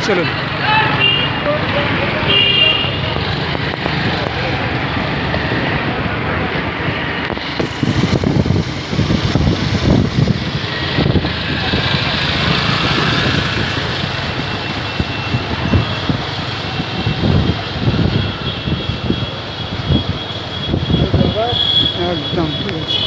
চলুন। একদম ঠিক আছে।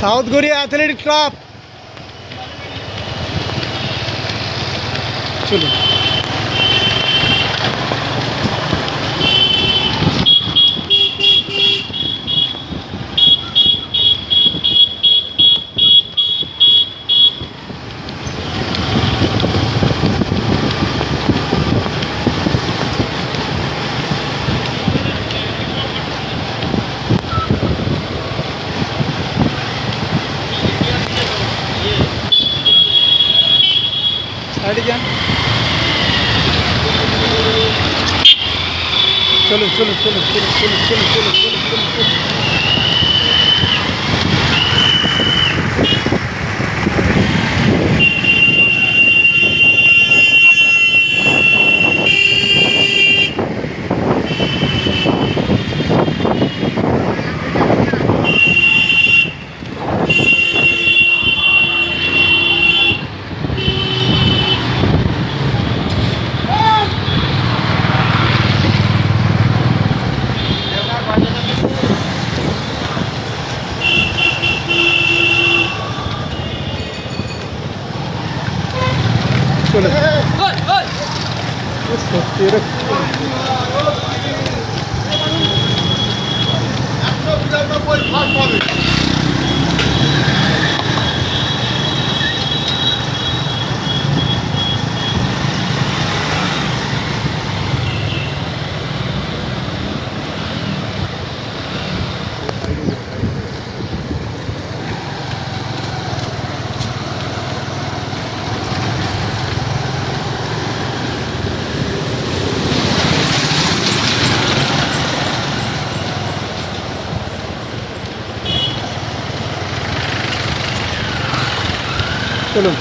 South Korea athletic club. চলুন। সাইডে যান। চলো চলো চলো চলো চলো চলো চলো চলো চলো চলো। চলো সত্যি এরা চলুন।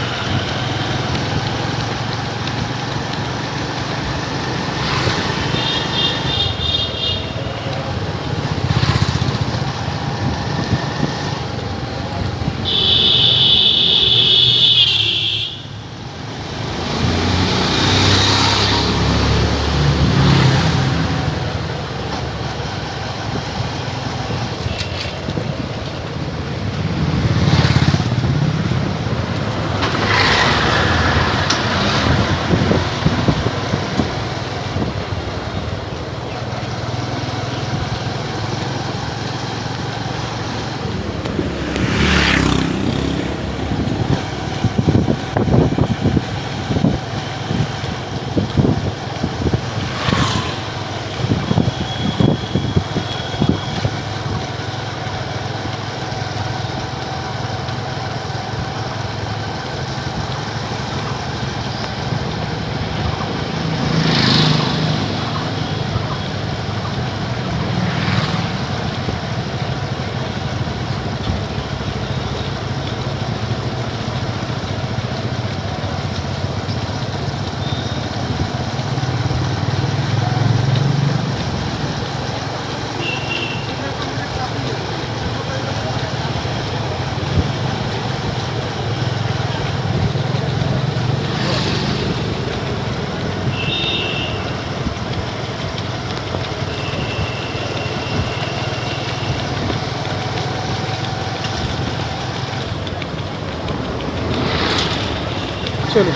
চলো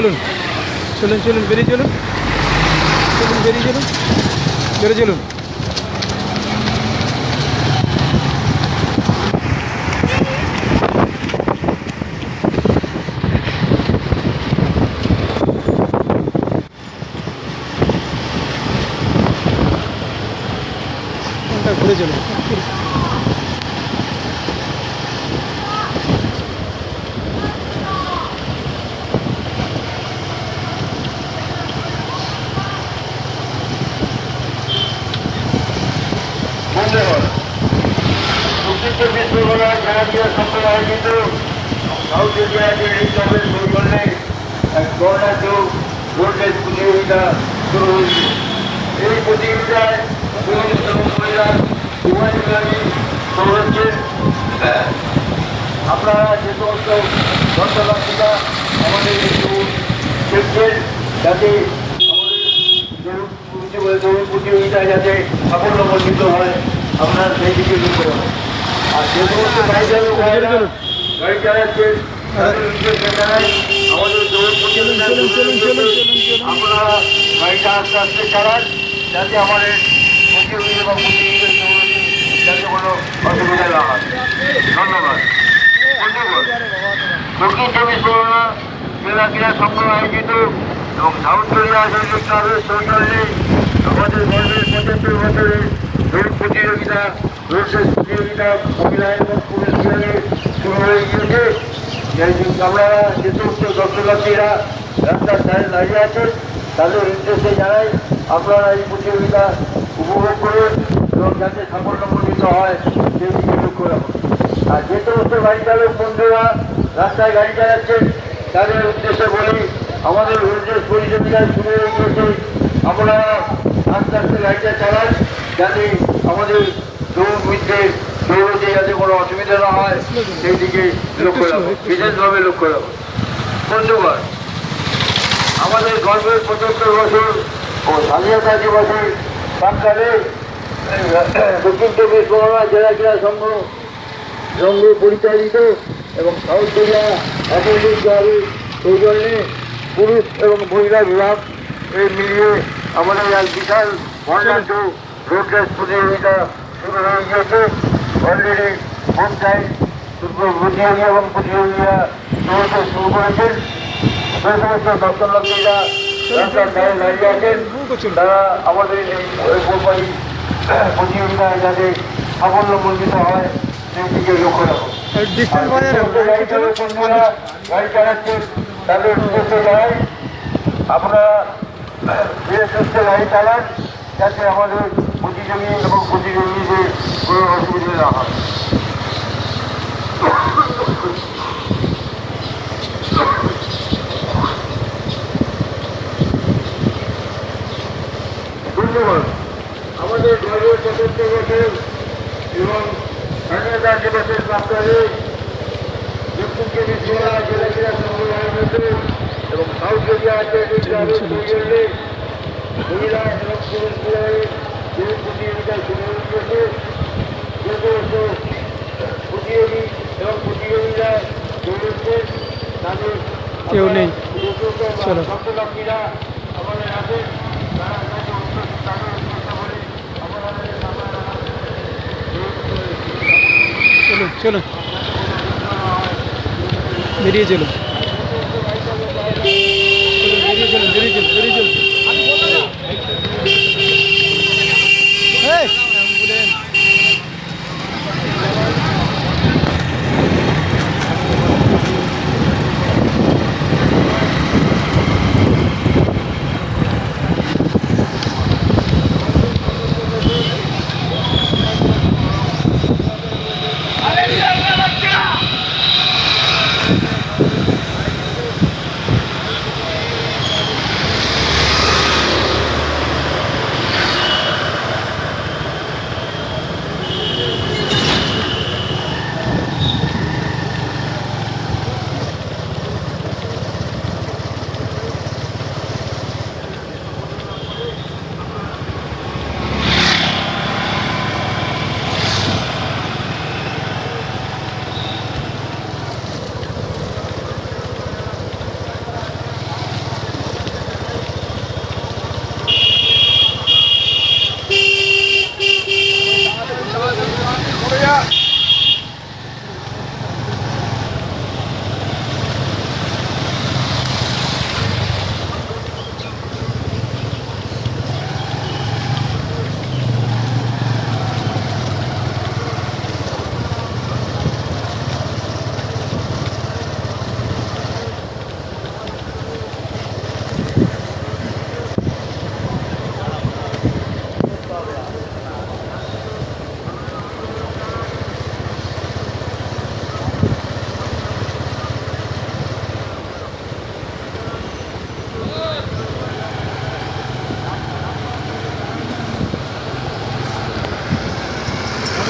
চলুন চলুন চলুন বেরিয়ে চলুন চলুন বেরিয়ে চলুন বেরিয়ে চলুন ঘুরে চলুন সাউথ ইন্ডিয়াতে এই ক্লাবের সৌজন্যে এক বর্ণাঢ্য রোড রেস প্রতিযোগিতা শুরু হয়েছে। এই প্রতিযোগিতায় পুরুষ এবং মহিলা উভয় ক্লাবই দৌড়চ্ছেন। আপনারা যে সমস্ত দর্শনার্থীরা আমাদের এই দৌড় দেখছেন যাতে আমাদের দৌড় প্রতিযোগিতায় যাতে সাফল্যমণ্ডিত হয় আপনারা সেই দিকে লক্ষ্য রাখুন। আর যে সমস্ত গাড়ি চালাচ্ছেন আমাদের দৌড় প্রতিযোগিতা আপনারা গাড়িটা আস্তে আস্তে চালান যাতে আমাদের প্রতিযোগী এবং প্রতিযোগীদের দৌড়ে যাতে কোনো অসুবিধা না হয়। ধন্যবাদ। দক্ষিণ চব্বিশ পরগনা জেলা ক্রীড়া সংঘ আয়োজিত এবং সাউথ কোরিয়া আঞ্চলিক ক্লাবের সৌজন্যে আমাদের গর্বের ৭৫ বছরের দৌড় প্রতিযোগিতা রোড রেস প্রতিযোগিতা মহিলা এবং পুরুষ বিভাগে শুরু হয়ে গিয়েছে। আপনারা যে সমস্ত দর্শনার্থীরা রাস্তার ধারে দাঁড়িয়ে আছেন তাদের উদ্দেশ্যে জানাই আপনারা এই প্রতিযোগিতা উপভোগ করুন এবং যাতে সাফল্যমণ্ডিত হয় সেই দিকে লক্ষ্য রাখুন। আর যে সমস্ত গাড়ি চালক বন্ধুরা রাস্তায় গাড়ি চালাচ্ছেন তাদের উদ্দেশ্যে বলি আমাদের রোড রেস প্রতিযোগিতা শুরু হয়ে গিয়েছে। আপনারা আস্তে আস্তে গাড়িটা চালান যাতে আমাদের দৌড়বিদদের দৌড়তে যাতে কোনো অসুবিধা না হয় সেই দিকে লক্ষ্য রাখুন, বিশেষভাবে লক্ষ্য রাখুন। ধন্যবাদ। আমাদের গর্বের ৭৫ বছর ও স্বাধীনতা দিবসের প্রাক্কালে দক্ষিণ চব্বিশ পরগনা জেলা ক্রীড়া সংঘ পরিচালিত এবং সাউথ কোরিয়া অ্যাথলেটিক ক্লাবের সৌজন্যে পুরুষ এবং মহিলা বিভাগ এই মিলিয়ে আমাদের এক বিশাল বর্ণাঢ্য রোড রেস প্রতিযোগিতা শুরু হয়ে গিয়েছে। অলরেডি পঞ্চায়েত প্রতিযোগী এবং প্রতিযোগীরা দৌড়তে শুরু করেছেন। যে সমস্ত দর্শনার্থীরা রাস্তার ধারে দাঁড়িয়ে আছেন তারা আমাদের এই কোম্পানি প্রতিযোগিতায় যাতে সাফল্যমণ্ডিত হয় সেই দিকে লক্ষ্য রাখুন। গাড়ি চালাচ্ছেন তাদের উদ্দেশ্যে জানাই আপনারা ধীরে সুস্থে গাড়ি চালান যাতে আমাদের প্রতিযোগী এবং প্রতিযোগীদের কোনো অসুবিধা না হয়। ধন্যবাদ। আমাদের গর্বের ৭৫ বছর এবং স্বাধীনতা দিবসের প্রাক্কালে দক্ষিণ চব্বিশ পরগনা জেলা ক্রীড়া সংঘ আয়োজিত এবং সাউথ কোরিয়া আঞ্চলিক ক্লাবের সৌজন্যে মহিলা এবং পুরুষ বিভাগে দৌড় প্রতিযোগিতা শুরু হয়ে গিয়েছে। যে সমস্ত প্রতিযোগী এবং প্রতিযোগীরা দৌড়চ্ছেন তাদের কেউ নেই, দর্শনার্থীরা আমাদের আছেন তারা তাদের উদ্দেশ্যে বলে চলুন চলুন বেরিয়ে চলুন বেরিয়ে চলুন বেরিয়ে চলুন বেরিয়ে চলুন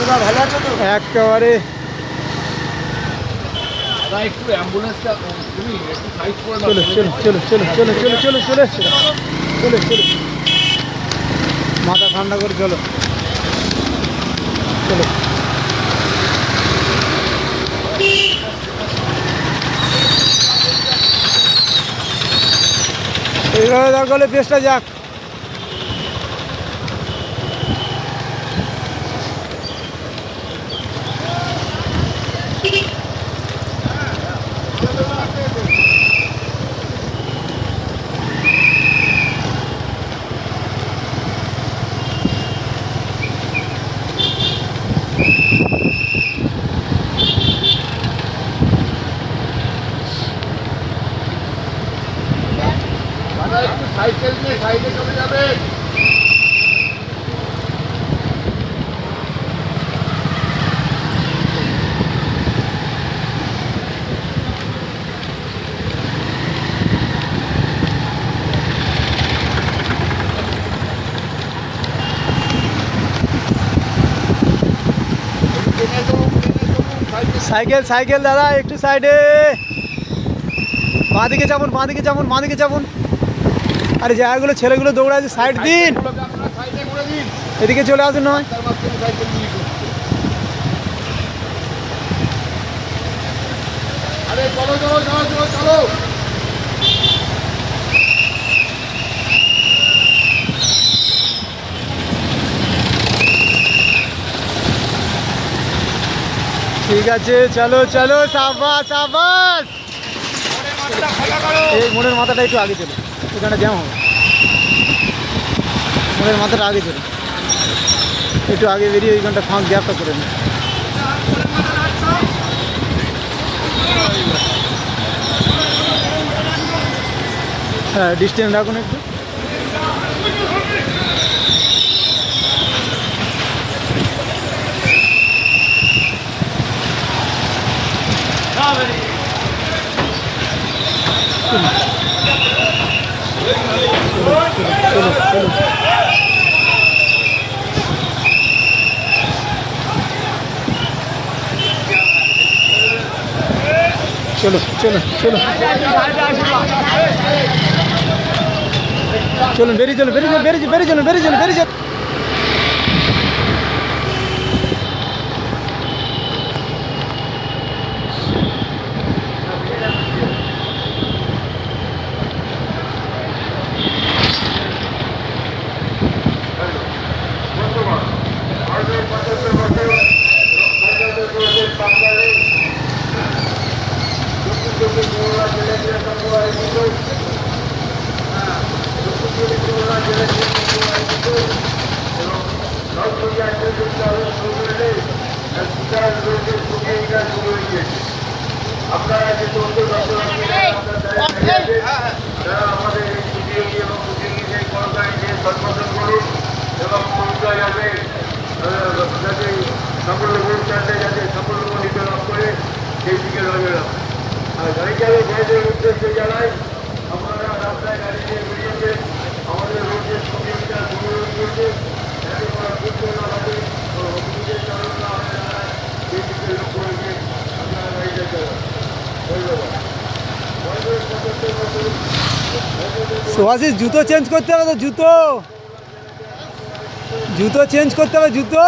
ভালো আছো তো? একেবারে দাদা একটু অ্যাম্বুলেন্সটা তুমি একটু সাইড করে দাও। চলো চলো চলো চলো চলো চলো চলো চলে এসছে চলো চলো মাথা ঠান্ডা করে চলো চলো এইভাবে দরকার হলে পেস্টটা যাক। দাদা একটু সাইকেল নিয়ে সাইডে চলে যাবে। সাইকেল সাইকেল দাদা একটু সাইডে বাঁদিকে যাবুন বাঁদিকে যাবুন বাঁদিকে যাবুন। আরে জায়গাগুলো ছেলেগুলো দৌড়াচ্ছে সাইড দিন আপনারা সাইডে করে দিন। এদিকে চলে আসুন নয়। তার মাঝখানে সাইকেল নিয়ে করছে। আরে চলো চলো চলো চলো চলো। ঠিক আছে চলো চলো সাবাস সাবাস। এই মোড়ের মাথাটা একটু আগে চলো এখানে জ্যাম হবে। মোড়ের মাথাটা আগে চলো একটু আগে বেরিয়ে ওইখানটা ফাঁক গ্যাপটা করে নিই। হ্যাঁ ডিস্টেন্স রাখুন একটু। চলো চলো চলো চলো চলো চলুন বেরিয়ে চলুন বেরিয়ে চলুন বেরিয়ে বেরিয়ে চলুন বেরিয়ে চলুন বেরিয়ে চলুন। আপনারা যে সমস্ত যারা আমাদের এই প্রতিযোগী এবং প্রতিযোগী কর্মকারী যে সম্বোধন করুন এবং পরিচয় যাতে যাতে সাফল্য অনুষ্ঠানটা যাতে সাফল্যমণ্ডিত লাভ করে সেই দিকে নজর রাখুন। আর গাড়ি চালক ভাইদের উদ্দেশ্যে জানাই আপনারা রাস্তায় গাড়ি নিয়ে বেরিয়েছে আমাদের রোডের প্রতিযোগিতা শুরু হয়ে গিয়েছে যাতে কোনো দুর্ঘটনা না হবে অভিযোগের চালক না হয়ে দাঁড়ায় সেই দিকে লক্ষ্য রেখে আপনারা গাড়িটা চালান। ধন্যবাদ। সুভাষিস জুতো চেঞ্জ করতে হবে তো জুতো জুতো চেঞ্জ করতে হবে জুতো।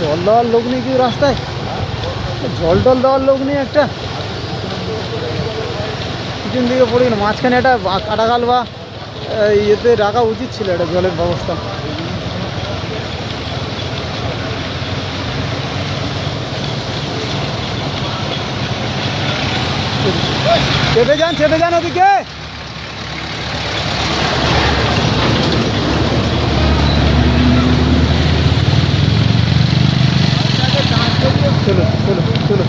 জল দেওয়ার লোক নেই কি রাস্তায়? জল টল দেওয়ার লোক নেই একটা? পিছন দিকে পড়ে গেল মাঝখানে একটা কাটাগাল বা ইয়েতে রাখা উচিত ছিল একটা জলের ব্যবস্থা। চেপে যান ওদিকে। চলো চলো চলো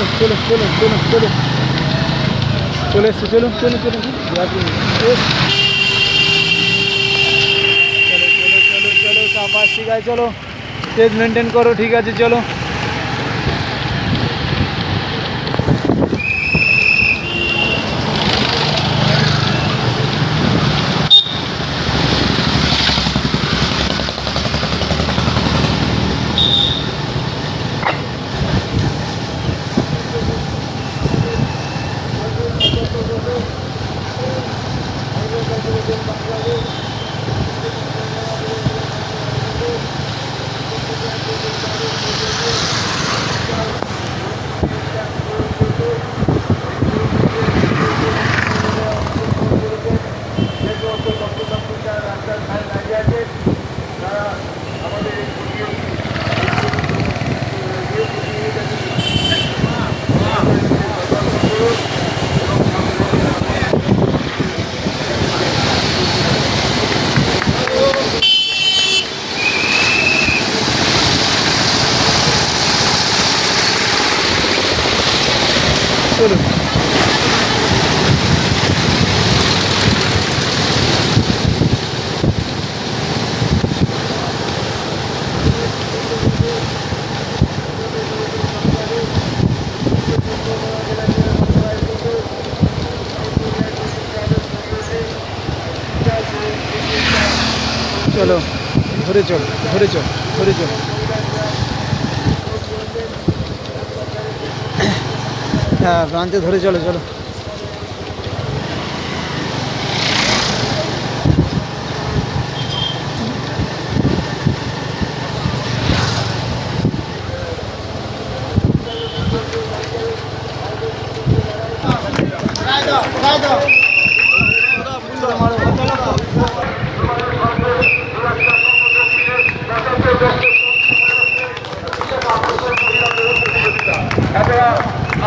চলো চলো চলো চলো চলো চলে এসছে চলো চলো চলো চলো চলো চলো চলো সাবাস ঠিক আছে চলো স্টেজ মেনটেন করো ঠিক আছে চলো চলো চলো ধরে চল ধরে চল ধরে চল হ্যাঁ ব্রাঞ্চে ধরে চলো চলো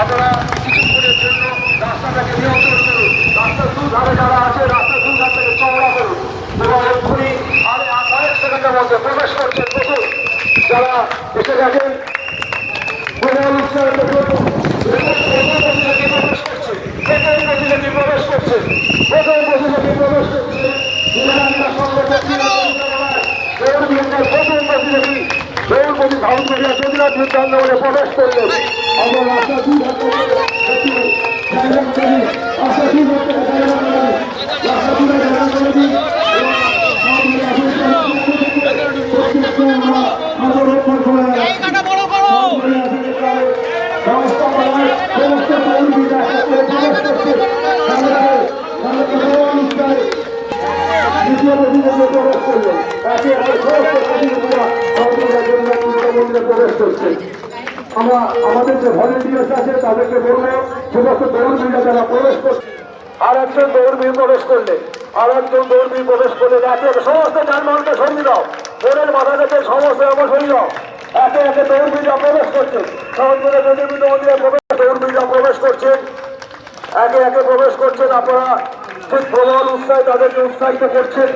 আপনারা কিছুক্ষণের জন্য রাস্তাটাকে নিয়ন্ত্রণ করুন রাস্তার দুধারে যারা আছে রাস্তার দুধারটাকে চওড়া করুন এবং এক্ষুনি আরে কয়েক সেকেন্ডের মধ্যে প্রবেশ করছেন প্রচুর যারা এসে গেছেন প্রবেশ করছে দৌড়পতি ভারত করিয়া চন্দ্রনাথ বিদ্যাঙ্গনে প্রবেশ করলেন আমরা রাস্তা দুই রাস্তা আমরা আমাদের যে ভলেন্টিয়ার্স আছে তাদেরকে বলবো সমস্ত দৌড়বীরা যারা প্রবেশ করছে আর একজন দৌড়বীর প্রবেশ করলে আর একজন দৌড়বীর প্রবেশ করলে একে সমস্ত যানবাহনকে সরিয়ে দাও বোনের মাথা থেকে সমস্ত এমন সরিয়ে দাও একে একে দৌড়বীরা প্রবেশ করছে সহজভাবে জ্যোতির্বিন্দু মন্দিরে দৌড়বীরা প্রবেশ করছেন একে একে প্রবেশ করছেন আপনারা ঠিক প্রবল উৎসাহে তাদেরকে উৎসাহিত করছেন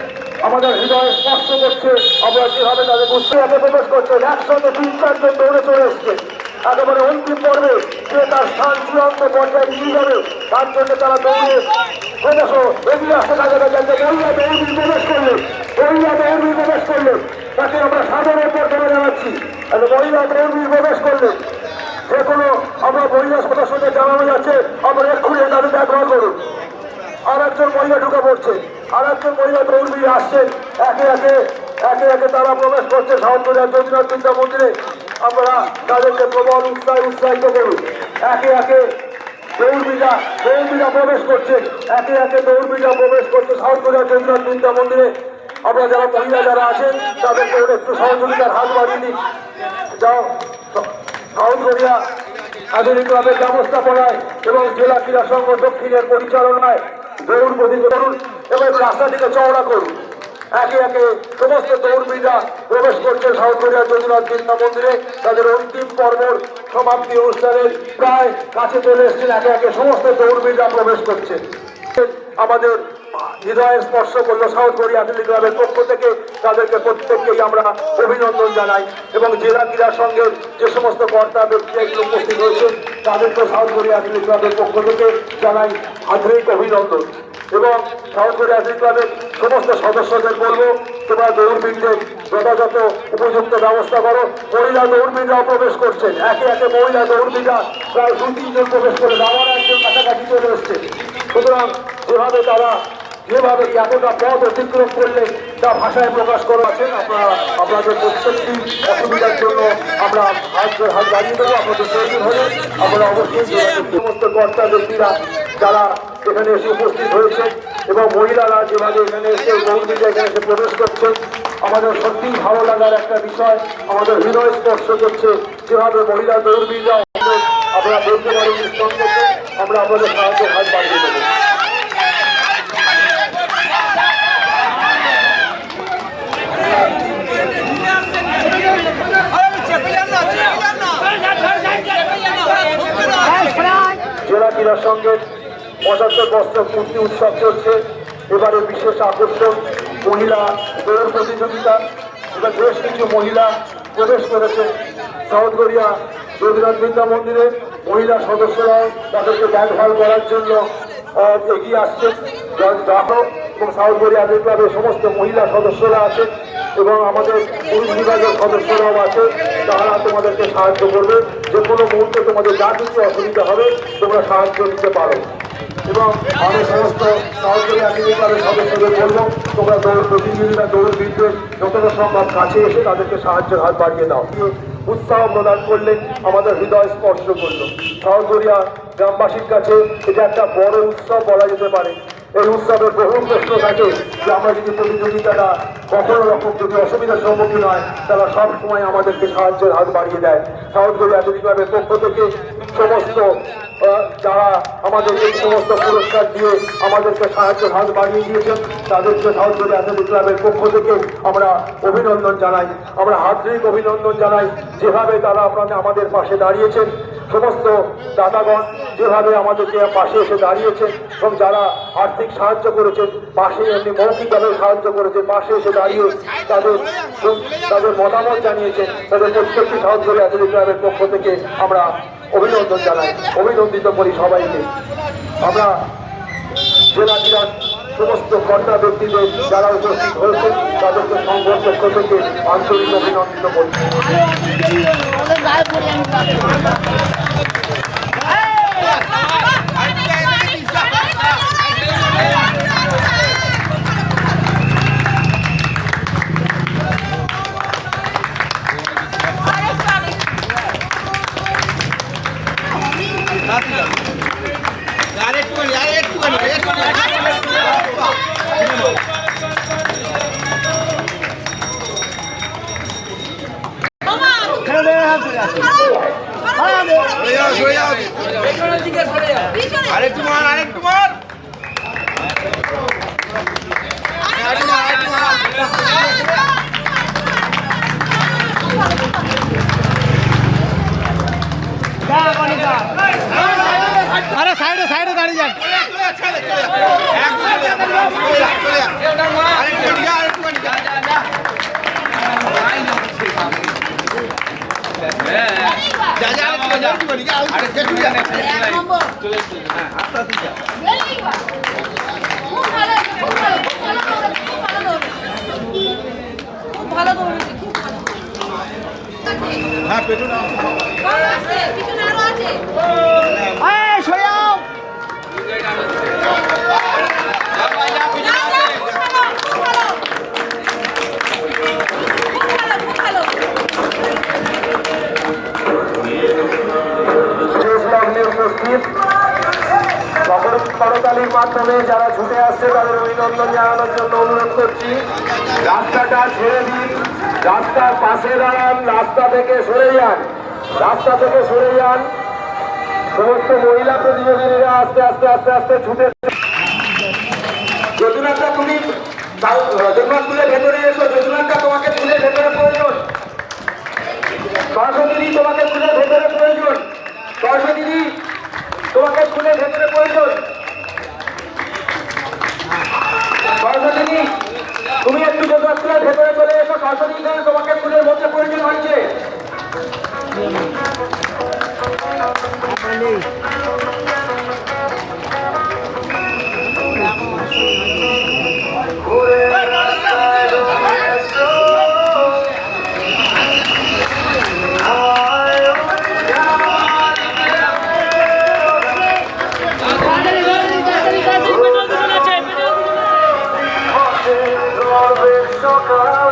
আমাদের হৃদয় স্পষ্ট করছে আমরা যেভাবে তাদের উৎসাহে প্রবেশ করছেন একসঙ্গে 3-4 জন দৌড়ে চলে এসছে একেবারে অন্তিম পর্বে যে তার স্থান চূড়ান্ত পর্যায়ে নিয়ে যাবে তার জন্য তারা দৌড়ে প্রবেশও এগিয়ে আসতে থাকে মহিলা দৌড়বীর প্রবেশ করলে মহিলা দৌড়বীর প্রবেশ করলে তাকে আমরা সাধারণ পর্যায়ে জানাচ্ছি মহিলা দৌড়বীর প্রবেশ করলে যে কোনো আমরা মহিলা সদস্যদের জানানো যাচ্ছে আমরা এক্ষুনি তাদের দেখভাল করুন আর একজন মহিলা ঢুকে পড়ছে আর একজন মহিলা দৌড়বীর আসছেন একে একে তারা প্রবেশ করছে সাউথপুরের জ্যোতির্নাথ বিদ্যা মন্দিরে আমরা তাদেরকে প্রবল উৎসাহিত করুন একে একে দৌড়বীরা প্রবেশ করছে একে একে দৌড়বীরা প্রবেশ করছে সাউথপুরের জ্যোতির্নাথ বিদ্যা মন্দিরে আমরা যারা মহিলা যারা আছেন তাদেরকে একটু সহযোগিতার হাত বাড়িয়ে দিন যাও সাউথ কোরিয়া আধুনিক ক্লাবের ব্যবস্থাপনায় এবং জেলা ক্রীড়া সংঘ দক্ষিণের পরিচালনায় দৌড় প্রতিযোগিতা করুন এবং রাস্তাটিকে চওড়া করুন একে একে সমস্ত দৌড়বীরা প্রবেশ করছে সাউথ কোরিয়ার জ্যোতির্নাথ বিদ্যা মন্দিরে তাদের অন্তিম পর্বর সমাপ্তি অনুষ্ঠানের প্রায় কাছে চলে এসেছেন একে একে সমস্ত দৌড়বীরা প্রবেশ করছে আমাদের হৃদয়ে স্পর্শ করলো সাউথগড়ি অ্যাথলেটিক ক্লাবের পক্ষ থেকে তাদেরকে প্রত্যেককেই আমরা অভিনন্দন জানাই এবং জেলা ক্রীড়া সংঘের যে সমস্ত কর্তা ব্যক্তিরা এগুলো উপস্থিত হয়েছেন তাদেরকে সাউথগড়ি অ্যাথলেটিক ক্লাবের পক্ষ থেকে জানাই আন্তরিক অভিনন্দন এবং সাউথগড়ি অ্যাথলেটিক ক্লাবের সমস্ত সদস্যদের বলবো তোমরা দৌড়বিদদের যথাযথ উপযুক্ত ব্যবস্থা করো। মহিলা দৌড়বিদরাও প্রবেশ করছেন, একে একে মহিলা দৌড়বিদরা প্রায় 2-3 জন প্রবেশ করে আবার একজন কাছাকাছি চলে এসছে। সুতরাং যেভাবে তারা যেভাবে এতটা পথ অতিক্রম করলে তা ভাষায় প্রকাশ করা আছেন, আপনারা আপনাদের প্রত্যেকটি অসুবিধার জন্য আমরা হাত বাড়িয়ে দেবো। আপনাদের প্রয়োজন হলে আমরা অবশ্যই সমস্ত কর্তা ব্যক্তিরা যারা এখানে এসে উপস্থিত হয়েছে এবং মহিলারা যেভাবে এখানে এসে দৌড়বিদরা এখানে এসে প্রবেশ করছেন আমাদের সত্যিই ভালো লাগার একটা বিষয়। আমাদের হৃদয় স্পর্শ করছে যেভাবে মহিলা দৌড়বিদরা আপনারা বলতে পারেন আমরা আপনাদের সাহায্যের হাত বাড়িয়ে দেবো। জেলা ক্রীড়া সংঘের 75 বছর পূর্তি উৎসব চলছে। এবারে বিশেষ আকর্ষণ মহিলা দৌড় প্রতিযোগিতা। এবার বেশ কিছু মহিলা প্রবেশ করেছে সাউথগড়িয়া রবীন্দ্রনাথ বিদ্যা মন্দিরে। মহিলা সদস্যরাও তাদেরকে দেখভাল করার জন্য এগিয়ে আসছেন। এবং সাউথগড়িয়া অ্যাথলেটিক ক্লাবের সমস্ত মহিলা সদস্যরা আছেন এবং আমাদের পুরুষ বিভাগের সদস্যরাও আছে, তারা তোমাদেরকে সাহায্য করবে। যে কোনো মুহূর্তে তোমাদের যা কিছু অসুবিধা হবে তোমরা সাহায্য নিতে পারো। এবং আমি সমস্ত সাউথগড়িয়া অ্যাথলেটিক ক্লাবের সদস্যদের বলবো তোমরা দৌড় প্রতিযোগিতা দৌড়বিদদের যতটা সম্ভব কাছে এসে তাদেরকে সাহায্যের হাত বাড়িয়ে দাও। উৎসাহ প্রদান করলেন আমাদের হৃদয় স্পর্শ করলো। সাউথগড়িয়া গ্রামবাসীর কাছে এটা একটা বড় উৎসব বলা যেতে পারে। এই উৎসবের বহু প্রশ্ন থাকে যে আমরা যদি প্রতিযোগিতাটা কখনো রকম যদি অসুবিধার সম্মুখীন হয় তারা সব সময় আমাদেরকে সাহায্যের হাত বাড়িয়ে দেয়। সাউথগড়িয়া অ্যাথলেটিক ক্লাবের পক্ষ থেকে সমস্ত যারা আমাদের এই সমস্ত পুরস্কার দিয়ে আমাদেরকে সাহায্যের হাত বাড়িয়ে দিয়েছেন তাদেরকে সাউথগড়িয়া অ্যাথলেটিক ক্লাবের পক্ষ থেকে আমরা অভিনন্দন জানাই। আমরা হার্দিক অভিনন্দন জানাই যেভাবে তারা আপনাদের আমাদের পাশে দাঁড়িয়েছেন। সমস্ত দাতাগণ যেভাবে আমাদেরকে পাশে এসে দাঁড়িয়েছেন এবং যারা আর্থিক সাহায্য করেছেন পাশে এমনি মৌখিকভাবে সাহায্য করেছেন পাশে এসে দাঁড়িয়ে তাদের মতামত জানিয়েছেন তাদের প্রত্যেকটি সাউথগড়িয়া অ্যাথলেটিক ক্লাবের পক্ষ থেকে আমরা অভিনন্দন জানাই, অভিনন্দিত করি সবাইকে। আমরা জেলা ক্রীড়া সমস্ত কর্তা ব্যক্তিদের যারা উপস্থিত হয়েছেন তাদেরকে সংঘের পক্ষ থেকে আন্তরিক অভিনন্দিত করি। আরেকটু মার আরে সাইডে সাইডে দাঁড়িয়ে যান। হ্যাঁ পেছনে আরো আছে উপস্থিত করতালির মাধ্যমে যারা ছুটে আসছে তাদের অভিনন্দন জানানোর জন্য অনুরোধ করছি। রাস্তাটা ছেড়ে দিন, রাস্তার পাশে দাঁড়ান, রাস্তা থেকে সরে যান, রাস্তা থেকে সরে যান। সমস্ত মহিলা প্রতিযোগীরা আস্তে আস্তে আস্তে আস্তে ছুটে। যদুনাথটা তুমি যদুনাথ স্কুলের ভেতরে এসো। যদুনাথটা তোমাকে স্কুলের ভেতরে প্রয়োজন। সরস্বতী দিদি তোমাকে স্কুলের ভেতরে প্রয়োজন। সরস্বতী দিদি তোমাকে স্কুলের ভেতরে প্রয়োজন। আসলে এখানে তোমাকে ফুলের মধ্যে প্রয়োজন হয়েছে। সকাল